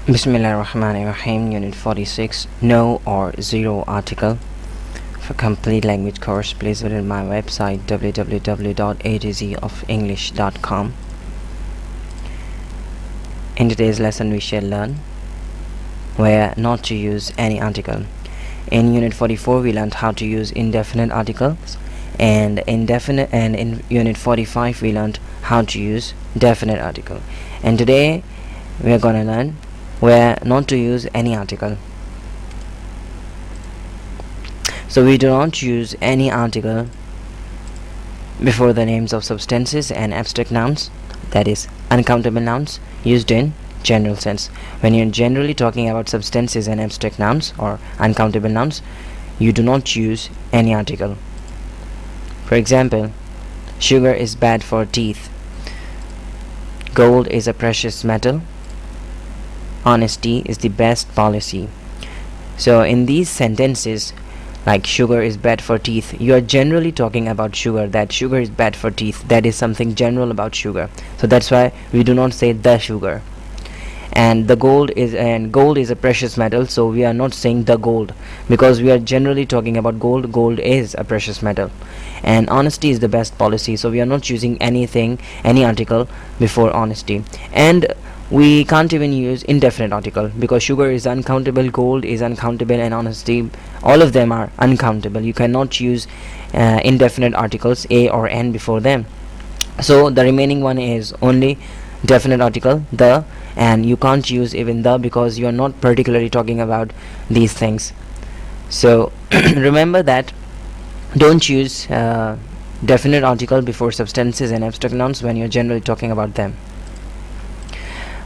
Bismillahirrahmanirrahim. Unit 46, No or Zero article. For complete language course, please visit my website www.atzoffenglish.com. In today's lesson we shall learn where not to use any article. In Unit 44 we learned how to use indefinite articles, and in Unit 45 we learned how to use definite article. And today we are gonna learn where not to use any article. So we do not use any article before the names of substances and abstract nouns, that is uncountable nouns, used in general sense. When you're generally talking about substances and abstract nouns or uncountable nouns, you do not use any article. For example, sugar is bad for teeth. Gold is a precious metal. Honesty is the best policy. So in these sentences, like sugar is bad for teeth, you are generally talking about sugar, that sugar is bad for teeth. That is something general about sugar. So that's why we do not say the sugar. And gold is a precious metal, so we are not saying the gold, because we are generally talking about gold. Gold is a precious metal. And honesty is the best policy, so we are not using any article before honesty. And we can't even use indefinite article, because sugar is uncountable, gold is uncountable, and honesty, all of them are uncountable. You cannot use indefinite articles a or n before them. So the remaining one is only definite article, the, and you can't use even the, because you are not particularly talking about these things. So remember that don't use definite article before substances and abstract nouns when you're generally talking about them.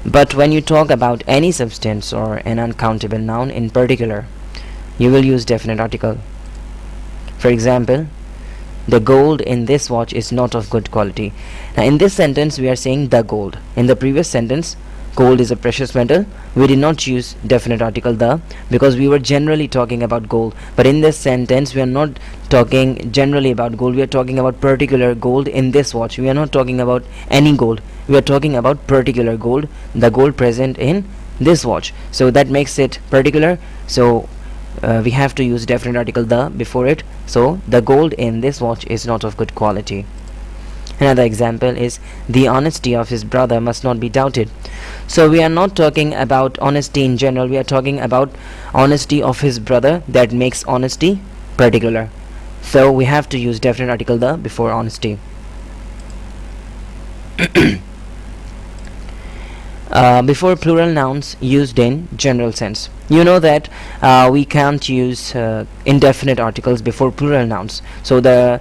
But when you talk about any substance or an uncountable noun in particular, you will use definite article. For example, the gold in this watch is not of good quality. Now in this sentence we are saying the gold. In the previous sentence, gold is a precious metal, we did not use definite article the, because we were generally talking about gold. But in this sentence we are not talking generally about gold, we are talking about particular gold in this watch. We are not talking about any gold, we are talking about particular gold, the gold present in this watch. So that makes it particular, so we have to use definite article the before it. So the gold in this watch is not of good quality. Another example is the honesty of his brother must not be doubted. So we are not talking about honesty in general, we are talking about honesty of his brother. That makes honesty particular, so we have to use definite article the before honesty. Before plural nouns used in general sense, you know that we can't use indefinite articles before plural nouns. So the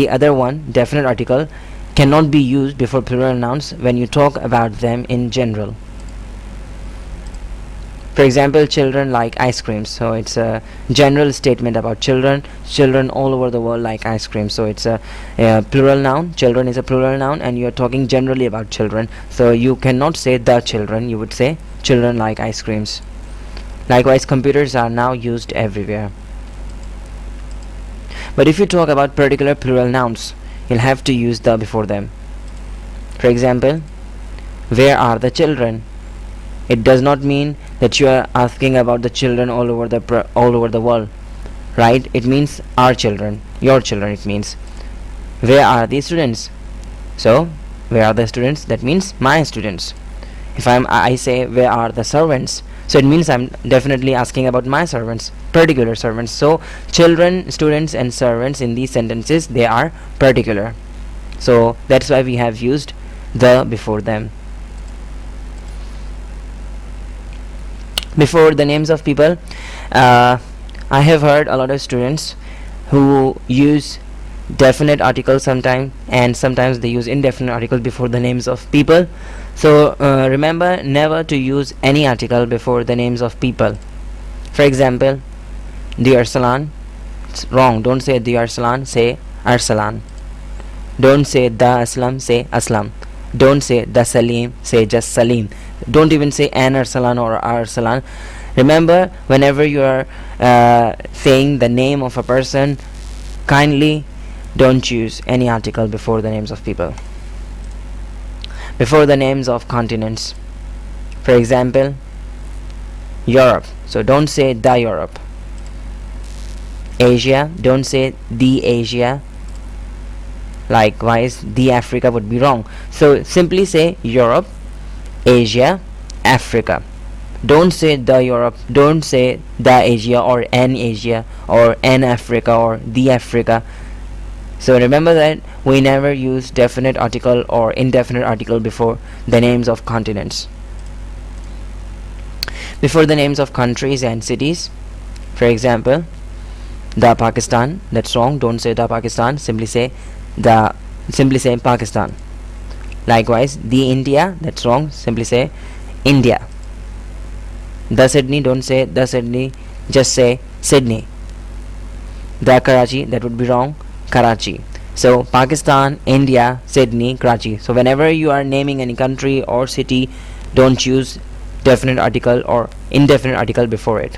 other one, definite article, cannot be used before plural nouns when you talk about them in general. For example, children like ice cream, so it's a general statement about children all over the world like ice cream. So it's a plural noun, children is a plural noun, and you are talking generally about children, so you cannot say the children, you would say children like ice creams. Likewise, computers are now used everywhere. But if you talk about particular plural nouns, you'll have to use the before them. For example, where are the children? It does not mean that you are asking about the children all over the world, right? It means our children, your children. It means where are the students? So where are the students? That means my students. If I say where are the servants, so it means I'm definitely asking about my servants, particular servants. So children, students, and servants in these sentences, they are particular. So that's why we have used the before them. Before the names of people, I have heard a lot of students who use definite articles sometimes, and sometimes they use indefinite articles before the names of people. So remember never to use any article before the names of people. For example, the Arsalan, it's wrong, don't say the Arsalan, say Arsalan. Don't say the Aslam, say Aslam. Don't say the Salim, say just Salim. Don't even say an Arsalan or Arsalan. Remember, whenever you are saying the name of a person, kindly don't use any article before the names of people. Before the names of continents, For example, Europe, so don't say the Europe. Asia, don't say the Asia. Likewise, the Africa would be wrong, so simply say Europe, Asia, Africa. Don't say the Europe, don't say the Asia or an Asia or an Africa or the Africa. So remember that we never use definite article or indefinite article before the names of continents. Before the names of countries and cities, for example, the Pakistan, that's wrong, don't say the Pakistan, simply say Pakistan. Likewise, the India, that's wrong, simply say India. The Sydney, don't say the Sydney, just say Sydney. The Karachi, that would be wrong, Karachi. So Pakistan, India, Sydney, Karachi. So whenever you are naming any country or city, don't use definite article or indefinite article before it.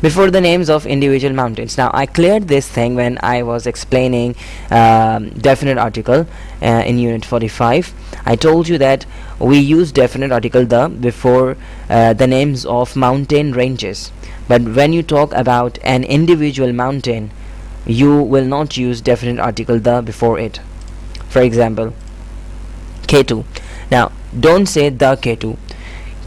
Before the names of individual mountains. Now I cleared this thing when I was explaining definite article in unit 45. I told you that we use definite article the before the names of mountain ranges, but when you talk about an individual mountain, you will not use definite article the before it. For example, K2. Now don't say the K2.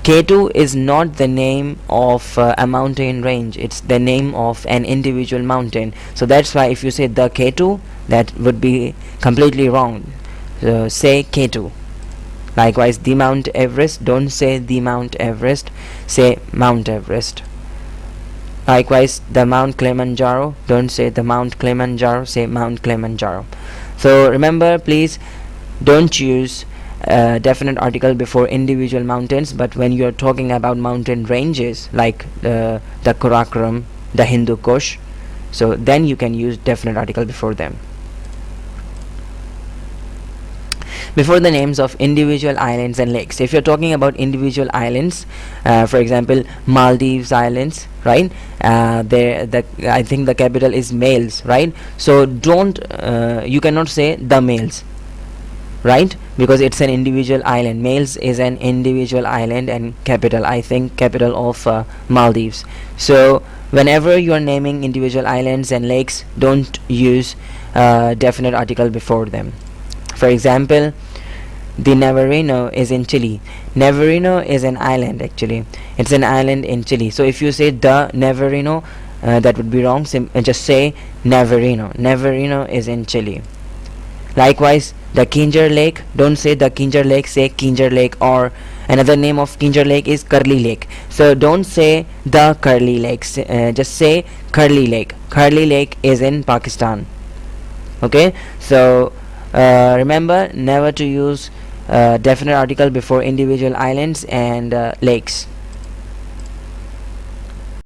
K2 is not the name of a mountain range, it's the name of an individual mountain. So that's why if you say the K2, that would be completely wrong. So say K2. Likewise, the Mount Everest, don't say the Mount Everest, say Mount Everest. Likewise, the Mount Kilimanjaro, don't say the Mount Kilimanjaro, say Mount Kilimanjaro. So remember, please don't use definite article before individual mountains, but when you are talking about mountain ranges like the Karakoram, the Hindu Kush, so then you can use definite article before them. Before the names of individual islands and lakes. If you're talking about individual islands, for example, Maldives Islands, right? I think the capital is Males, right? So don't you cannot say the Males, right, because it's an individual island. Males is an individual island, and capital, I think capital of Maldives. So whenever you are naming individual islands and lakes, don't use definite article before them. For example, the Navarino is in Chile. Navarino is an island, actually it's an island in Chile. So if you say the Navarino, that would be wrong. Just say Navarino. Navarino is in Chile. Likewise, the Kinjar Lake, don't say the Kinjar Lake, say Kinjar Lake, or another name of Kinjar Lake is Curly Lake. So don't say the Curly Lake, just say Curly Lake. Curly Lake is in Pakistan. Okay, so remember never to use definite article before individual islands and lakes.